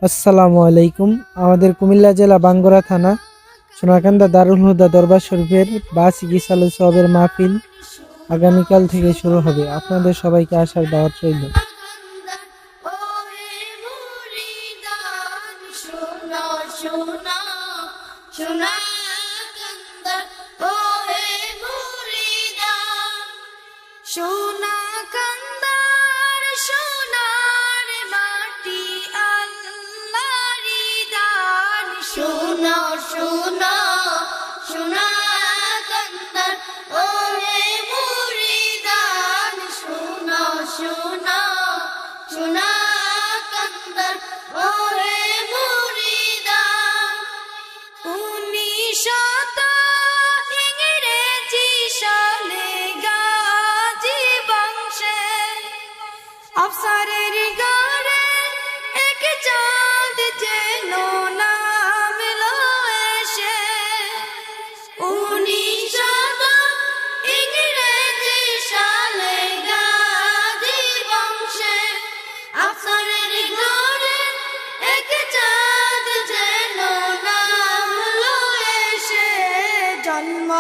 আসসালামু আলাইকুম। আমাদের কুমিল্লা জেলা বাঙ্গুরা থানা সোনাকান্দা দারুল হুদা দরবার শরীফের চিকিৎসালয় সবের মাহফিল আগামীকাল থেকে শুরু হবে। আপনাদের সবাইকে আসার দাওয়াত রইল। সোনা কান্দার সোনার মাটি আল্লাহরি দান। সোনা সোনা সোনা কান্দার ওরে মুরিদান। সোনা সোনা সোনা কান্দার ওরে মুরিদান। 1900 ইংরেজি সালে গাজী বংশে আফসারের ঘরে এক চাঁদ যেন নামলো এসে। 1900 ইংরেজি সালে গাজী বংশে আফসারের ঘরে এক চাঁদ যেন নামলো এসে। জন্ম